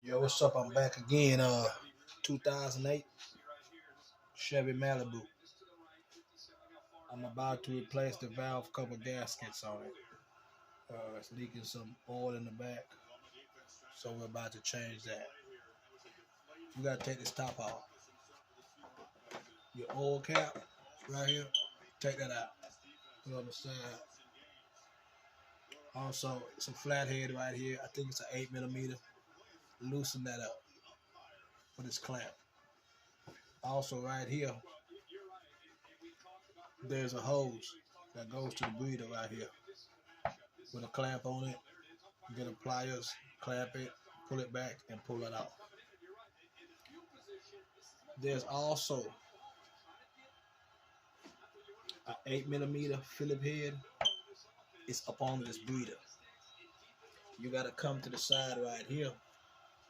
Yo, what's up? I'm back again. 2008 Chevy Malibu. I'm about to replace the valve cover gaskets on it. It's leaking some oil in the back, so we're about to change that. We gotta take this top off. Your oil cap right here, take that out. Put it on the side. Also, it's a flathead right here. I think it's an 8mm. Loosen that up with this clamp. Also, right here, there's a hose that goes to the breather right here with a clamp on it. Get a pliers, clamp it, pull it back, and pull it out. There's also an 8mm Phillip head. It's up on this breather. You gotta come to the side right here.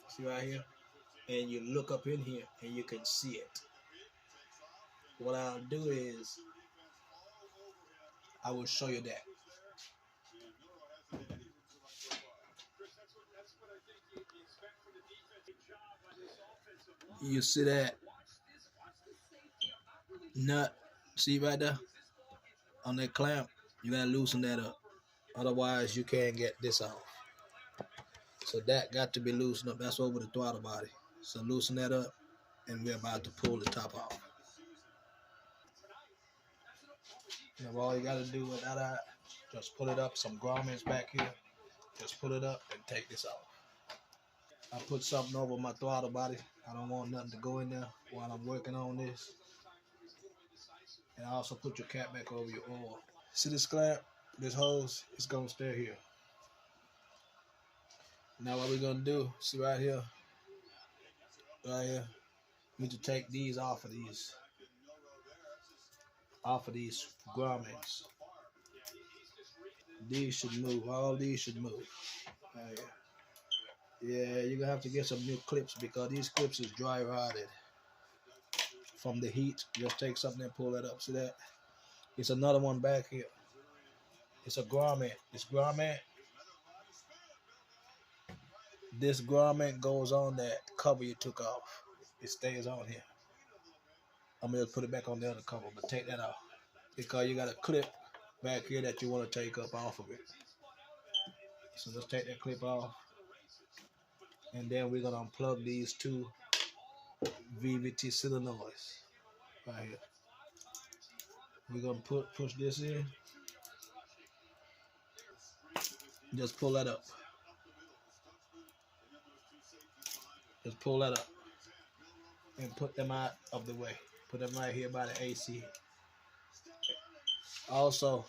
See right here? And you look up in here and you can see it. What I'll do is I will show you that. You see that nut? See right there? On that clamp, you gotta loosen that up. Otherwise, you can't get this off. So that got to be loosened up. That's over the throttle body. So loosen that up, and we're about to pull the top off. Now all you gotta do with that, just pull it up. Some grommets back here. Just pull it up and take this off. I put something over my throttle body. I don't want nothing to go in there while I'm working on this. And I also put your cap back over your oil. See this clamp? This hose? It's gonna stay here. Now what we're gonna do, see right here, you need to take these off of these grommets. These should move. All these should move. Right here. Yeah, you're gonna have to get some new clips because these clips is dry rotted from the heat. Just take something and pull that up. See that? It's another one back here. It's a grommet. This grommet goes on that cover you took off. It stays on here. I'm gonna put it back on the other cover, but take that off because you got a clip back here that you want to take up off of it. So let's take that clip off, and then we're gonna unplug these two VVT solenoids right here. We're gonna push this in. Just pull that up. Just pull that up and put them out of the way. Put them right here by the AC. Also,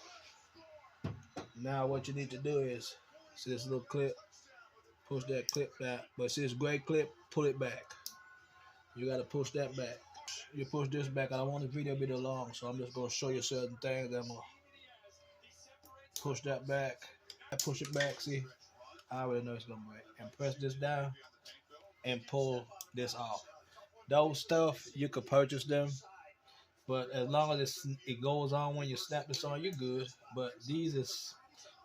now what you need to do is, see this little clip, push that clip back. But see this gray clip, pull it back. You gotta push that back. You push this back. I don't want the video to be too long, so I'm just gonna show you certain things. I'm gonna push that back. I push it back, see? I already know it's gonna break. And press this down and pull this off. Those stuff, you could purchase them, but as long as it goes on when you snap this on, you're good. But these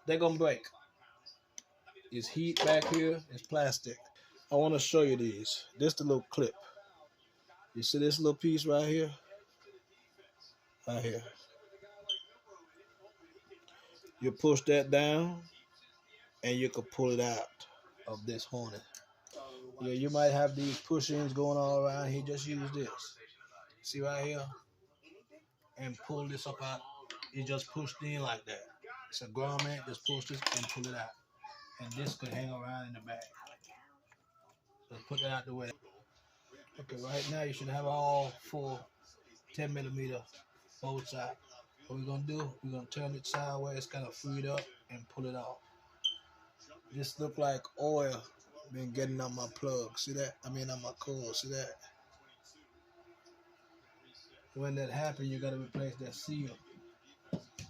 they're gonna break. It's heat back here, it's plastic. I wanna show you these. This the little clip. You see this little piece right here? Right here. You push that down and you can pull it out of this harness. Yeah, you might have these push-ins going all around here. Just use this. See right here? And pull this up out. It just pushed in like that. It's a grommet. Just push this and pull it out. And this could hang around in the back. So put that out the way. Okay, right now you should have all 4 10mm both sides. What we're going to do, we're going to turn it sideways, kind of free it up, and pull it off. This look like oil been getting on my plug. See that? I mean on my coil. See that? When that happens, you got to replace that seal.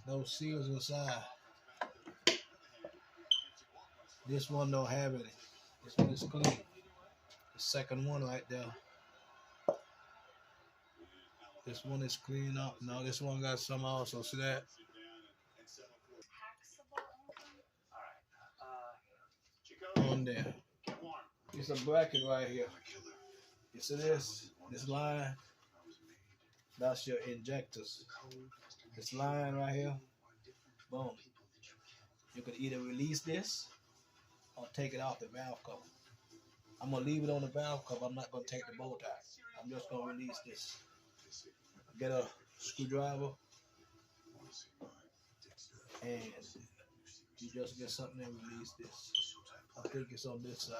Those seals inside. This one don't have any. This one is clean. The second one right there. This one is clean up. No, this one got some also. See that? On there. It's a bracket right here. You see this? This line? That's your injectors. This line right here. Boom. You can either release this or take it off the valve cover. I'm going to leave it on the valve cover. I'm not going to take the bolt out. I'm just going to release this. Get a screwdriver and you just get something and release this. I think it's on this side.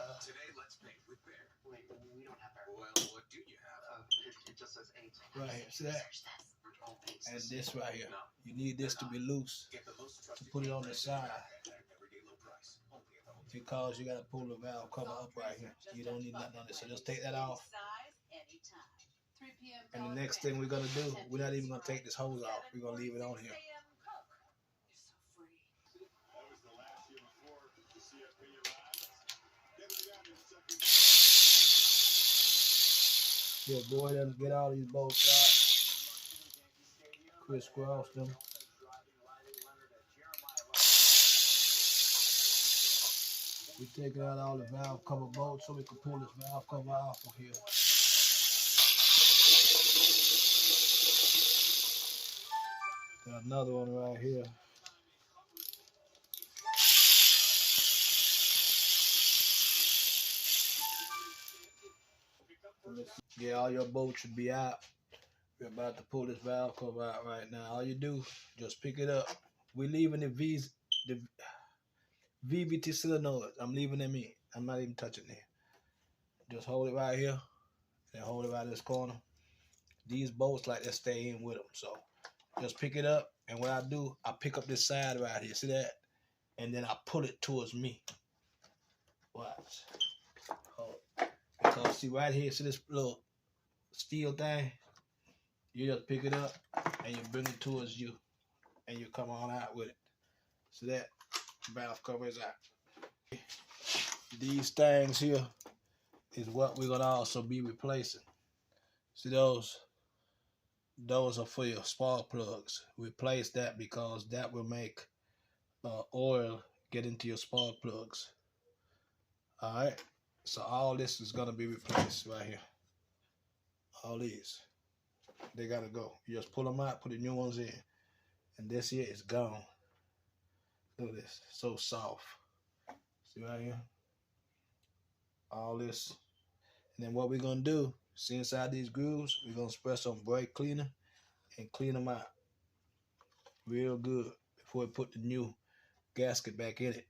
Right here, see that? And this right here. You need this to be loose to put it on the side. Because you got to pull the valve cover up right here. You don't need nothing on this. So just take that off. And the next thing we're going to do, we're not even going to take this hose off. We're going to leave it on here. Yeah, go ahead and get all these bolts out. Crisscross them. We're taking out all the valve cover bolts so we can pull this valve cover off of here. Got another one right here. Yeah, all your bolts should be out. We're about to pull this valve cover out right now. All you do, just pick it up. We're leaving the VVT solenoids. I'm leaving them in. I'm not even touching it. Just hold it right here. And hold it right in this corner. These bolts like to stay in with them. So just pick it up. And what I do, I pick up this side right here. See that? And then I pull it towards me. Watch. Hold. Because see right here, see this little steel thing? You just pick it up and you bring it towards you. And you come on out with it. See that? Valve cover is out. These things here is what we're going to also be replacing. See those? Those are for your spark plugs. Replace that because that will make oil get into your spark plugs. Alright? So all this is going to be replaced right here. All these. They got to go. You just pull them out, put the new ones in. And this here is gone. Look at this. So soft. See right here? All this. And then what we're going to do, see inside these grooves, we're going to spray some brake cleaner and clean them out real good before we put the new gasket back in it.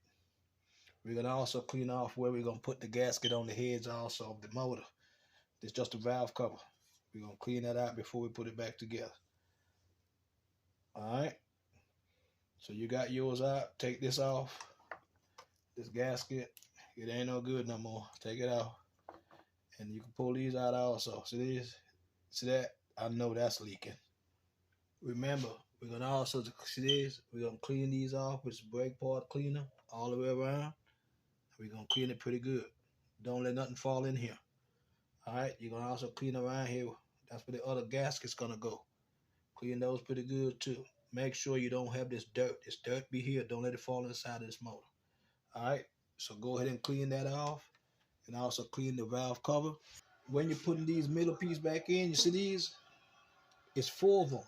We're going to also clean off where we're going to put the gasket on the heads also of the motor. It's just a valve cover. We're going to clean that out before we put it back together. Alright. So you got yours out. Take this off. This gasket. It ain't no good no more. Take it off. And you can pull these out also. See these? See that? I know that's leaking. Remember, we're going to also, see this? We're going to clean these off with some brake part cleaner all the way around. We're going to clean it pretty good. Don't let nothing fall in here. Alright, you're going to also clean around here. That's where the other gasket's going to go. Clean those pretty good too. Make sure you don't have this dirt. This dirt be here. Don't let it fall inside of this motor. Alright, so go ahead and clean that off. And also clean the valve cover. When you're putting these middle pieces back in, you see these? It's 4 of them.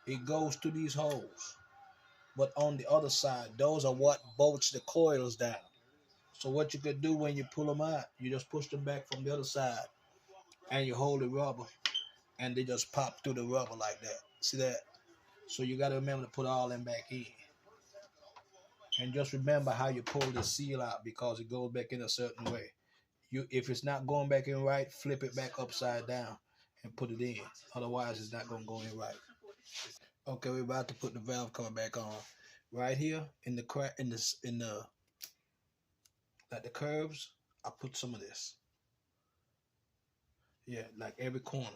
It goes to these holes. But on the other side, those are what bolts the coils down. So what you could do when you pull them out, you just push them back from the other side. And you hold the rubber. And they just pop through the rubber like that. See that? So you got to remember to put all them back in. And just remember how you pull the seal out because it goes back in a certain way. If it's not going back in right, flip it back upside down and put it in. Otherwise, it's not going to go in right. Okay, we're about to put the valve cover back on. Right here in the crack, like the curves, I put some of this. Yeah, like every corner.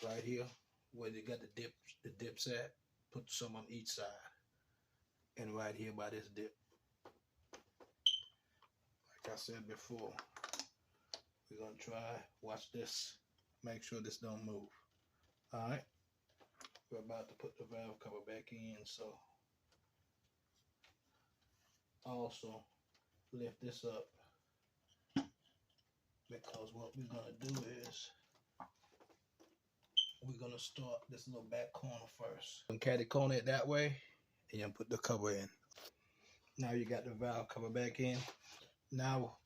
Right here, where they got the dips at, put some on each side. And right here by this dip. Like I said before, we're gonna try, watch this, make sure this don't move. Alright, we're about to put the valve cover back in, so also lift this up because what we're gonna do is we're gonna start this little back corner first. And catty corner it that way, and you put the cover in. Now you got the valve cover back in. Now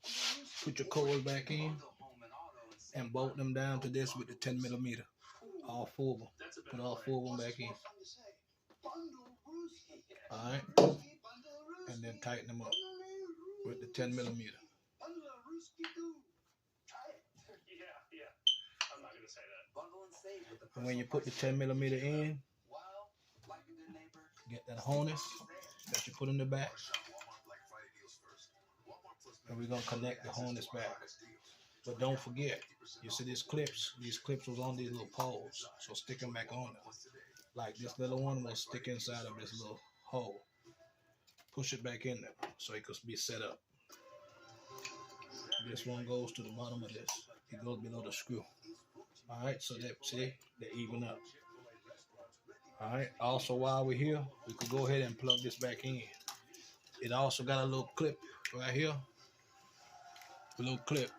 put your coils back in and bolt them down to this with the 10mm. All four of them. Put all four of them back in. Alright. And then tighten them up with the 10mm. And when you put the 10mm in, get that harness that you put in the back. And we're going to connect the harness back. But don't forget, you see these clips was on these little poles. So stick them back on them. Like this little one will stick inside of this little hole. Push it back in there so it could be set up. This one goes to the bottom of this. It goes below the screw. Alright, so that, see, they even up. Alright, also while we're here, we could go ahead and plug this back in. It also got a little clip right here. A little clip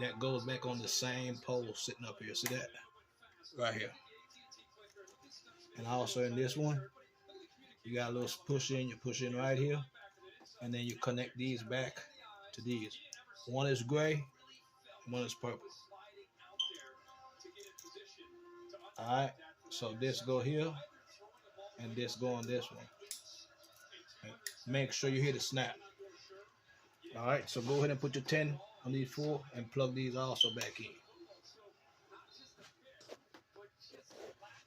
that goes back on the same pole sitting up here. See that? Right here. And also in this one, you got a little push in. You push in right here. And then you connect these back to these. One is gray, one is purple. Alright, so this go here, and this go on this one. And make sure you hear the snap. Alright, so go ahead and put your 10 on these four and plug these also back in.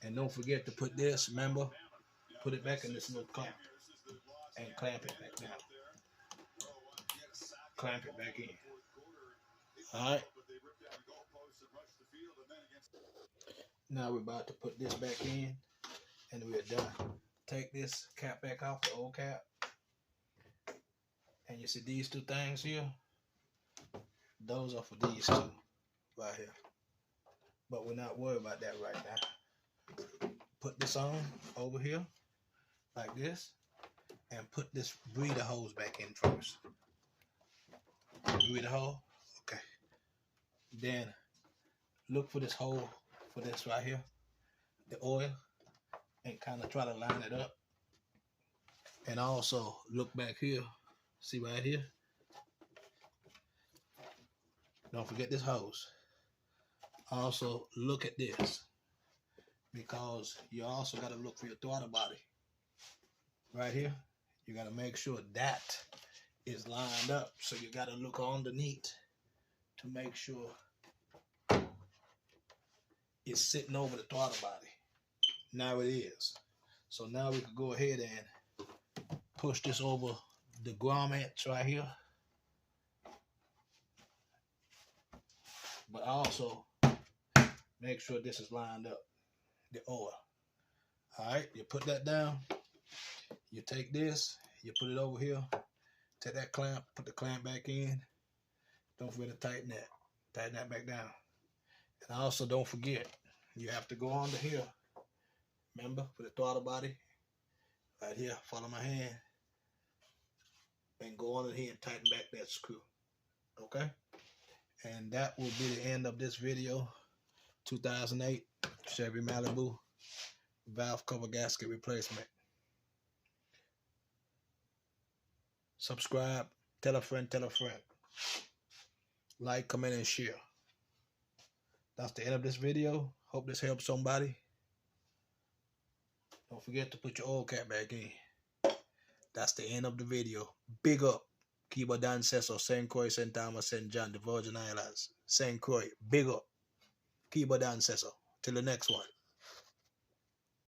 And don't forget to put this, remember, put it back in this little clamp. And clamp it back down. Clamp it back in. Alright. Now we're about to put this back in, and we're done. Take this cap back off, the old cap. And you see these two things here? Those are for these two right here. But we're not worried about that right now. Put this on over here, like this, and put this breather hose back in first. Breather hole, okay. Then look for this hole, for this right here, the oil, and kind of try to line it up. And also look back here, see right here. Don't forget this hose. Also look at this, because you also got to look for your throttle body. Right here, you got to make sure that is lined up. So you got to look underneath to make sure it's sitting over the throttle body. Now it is. So now we can go ahead and push this over the grommets right here. But also make sure this is lined up, the oil. Alright, you put that down. You take this, you put it over here. Take that clamp, put the clamp back in. Don't forget to tighten that. Tighten that back down. And also don't forget, you have to go under here. Remember, for the throttle body, right here, follow my hand. And go under here and tighten back that screw. Okay? And that will be the end of this video. 2008 Chevy Malibu Valve Cover Gasket replacement. Subscribe, tell a friend, like, comment, and share. That's the end of this video. Hope this helps somebody. Don't forget to put your oil cap back in. That's the end of the video. Big up. Keyboard Dancesso, St. Croix, St. Thomas, St. John, the Virgin Islands. St. Croix, big up. Keyboard Dancesso. Till the next one.